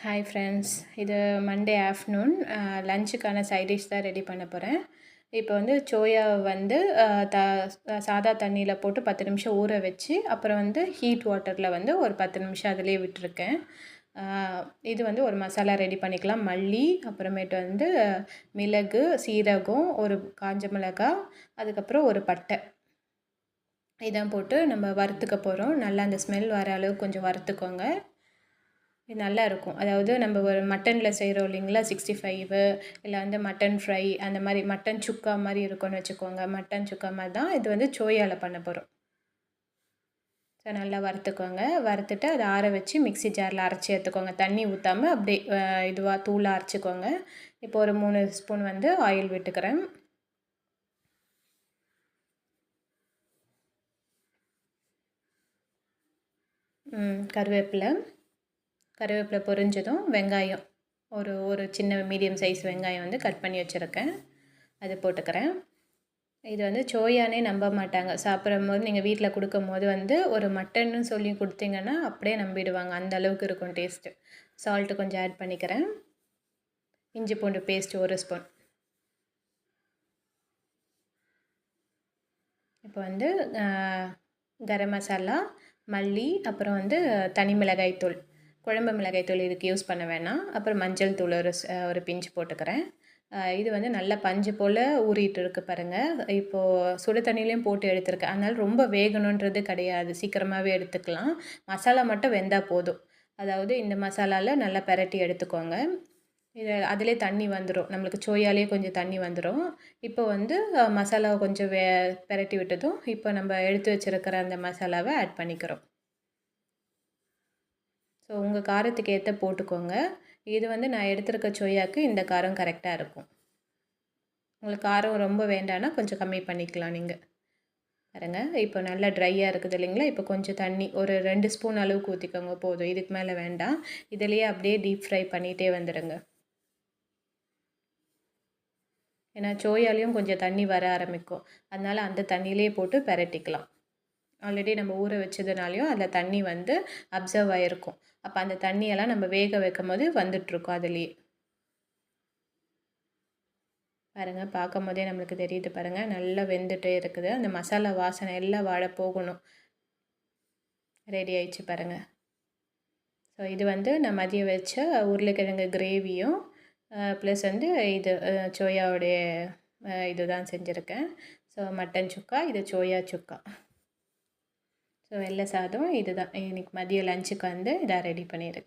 Hi friends, இது Monday afternoon லஞ்சுக்கான side dish தான் ready பண்ண போகிறேன். இப்போ வந்து சோயாவை வந்து சாதா தண்ணியில் போட்டு 10 நிமிஷம் ஊற வச்சு, அப்புறம் வந்து ஹீட் வாட்டரில் வந்து ஒரு 10 நிமிஷம் அதிலே விட்டுருக்கேன். இது வந்து ஒரு மசாலா ரெடி பண்ணிக்கலாம். மல்லி, அப்புறமேட்டு வந்து மிளகு, சீரகம், ஒரு காஞ்ச மிளகாய், அதுக்கப்புறம் ஒரு பட்டை, இதான் போட்டு நம்ம வறுத்துக்க போகிறோம். நல்லா அந்த ஸ்மெல் வர அளவுக்கு கொஞ்சம் வறுத்துக்கோங்க. இது நல்லாயிருக்கும். அதாவது நம்ம ஒரு மட்டனில் செய்கிறோம் இல்லைங்களா, 65 இல்லை வந்து மட்டன் ஃப்ரை அந்த மாதிரி மட்டன் சுக்கா மாதிரி இருக்கும்னு வச்சுக்கோங்க. மட்டன் சுக்கா மாதிரி தான் இது வந்து சோயாவில் பண்ண போகிறோம். ஸோ நல்லா வறுத்துக்கோங்க. வறுத்துட்டு அதை ஆற வச்சு மிக்ஸி ஜாரில் அரைச்சி எடுத்துக்கோங்க. தண்ணி ஊற்றாமல் அப்படியே இதுவாக தூளாக அரைச்சிக்கோங்க. இப்போ ஒரு 3 ஸ்பூன் வந்து ஆயில் விட்டுக்கிறேன். கருவேப்பிலை பொரிஞ்சதும் வெங்காயம், ஒரு சின்ன மீடியம் சைஸ் வெங்காயம் வந்து கட் பண்ணி வச்சுருக்கேன், அது போட்டுக்கிறேன். இது வந்து சோயானே நம்ப மாட்டாங்க. சாப்பிடும்போது நீங்கள் வீட்டில் கொடுக்கும்போது வந்து ஒரு மட்டன்னு சொல்லி கொடுத்தீங்கன்னா அப்படியே நம்பிடுவாங்க. அந்த அளவுக்கு இருக்கும் டேஸ்ட்டு. சால்ட்டு கொஞ்சம் ஆட் பண்ணிக்கிறேன். இஞ்சி பூண்டு பேஸ்ட் 1 ஸ்பூன். இப்போ வந்து கரம் மசாலா, மல்லி, அப்புறம் வந்து தனி மிளகாய்த்தூள், குழம்பு மிளகாய்த்தூள் இதுக்கு யூஸ் பண்ண வேணாம். அப்புறம் மஞ்சள் தூள் ஒரு பிஞ்சு போட்டுக்கிறேன். இது வந்து நல்லா பஞ்சு போல் ஊறிட்டு இருக்கு பாருங்கள். இப்போது சுடு தண்ணியிலையும் போட்டு எடுத்துருக்கேன். அதனால் ரொம்ப வேகணுன்றது கிடையாது, சீக்கிரமாகவே எடுத்துக்கலாம். மசாலா மட்டும் வெந்தால் போதும். அதாவது இந்த மசாலாவில் நல்லா பெரட்டி எடுத்துக்கோங்க. இது அதிலே தண்ணி வந்துடும், நம்மளுக்கு சோயாலே கொஞ்சம் தண்ணி வந்துடும். இப்போ வந்து மசாலாவை கொஞ்சம் பெரட்டி விட்டதும் இப்போ நம்ம எடுத்து வச்சுருக்கிற அந்த மசாலாவை ஆட் பண்ணிக்கிறோம். ஸோ உங்கள் காரத்துக்கு ஏற்ற போட்டுக்கோங்க. இது வந்து நான் எடுத்துருக்க சோயாவுக்கு இந்த காரம் கரெக்டாக இருக்கும். உங்களுக்கு காரம் ரொம்ப வேண்டான்னா கொஞ்சம் கம்மி பண்ணிக்கலாம் நீங்கள். பாருங்கள், இப்போ நல்லா ட்ரையாக இருக்குது இல்லைங்களா. இப்போ கொஞ்சம் தண்ணி ஒரு 2 ஸ்பூன் அளவுக்கு ஊற்றிக்கோங்க, போதும். இதுக்கு மேலே வேண்டாம். இதிலையே அப்படியே டீப் ஃப்ரை பண்ணிகிட்டே வந்துடுங்க. ஏன்னா சோயாலையும் கொஞ்சம் தண்ணி வர ஆரம்பிக்கும். அதனால் அந்த தண்ணியிலே போட்டு பெரட்டிக்கலாம். ஆல்ரெடி நம்ம ஊற வச்சதுனாலையும் அதில் தண்ணி வந்து அப்சர்வ் ஆகிருக்கும். அப்போ அந்த தண்ணியெல்லாம் நம்ம வேக வைக்கும் போது வந்துட்டுருக்கும் அதுலேயே. பாருங்கள், பார்க்கும் போதே நம்மளுக்கு தெரியுது பாருங்கள், நல்லா வெந்துட்டே இருக்குது. அந்த மசாலா வாசனை எல்லாம் வாட போகணும். ரெடி ஆயிடுச்சு பாருங்கள். ஸோ இது வந்து நான் மதியம் வச்ச உருளைக்கிழங்கு கிரேவியும் ப்ளஸ் வந்து இது சோயாவுடைய இதுதான் செஞ்சுருக்கேன். ஸோ மட்டன் சுக்கா, இது சோயா சுக்கா. ஸோ வெள்ளை சாதம் இதுதான் இன்றைக்கி மதியம் லஞ்சுக்கு வந்து இதாக ரெடி பண்ணியிருக்கேன்.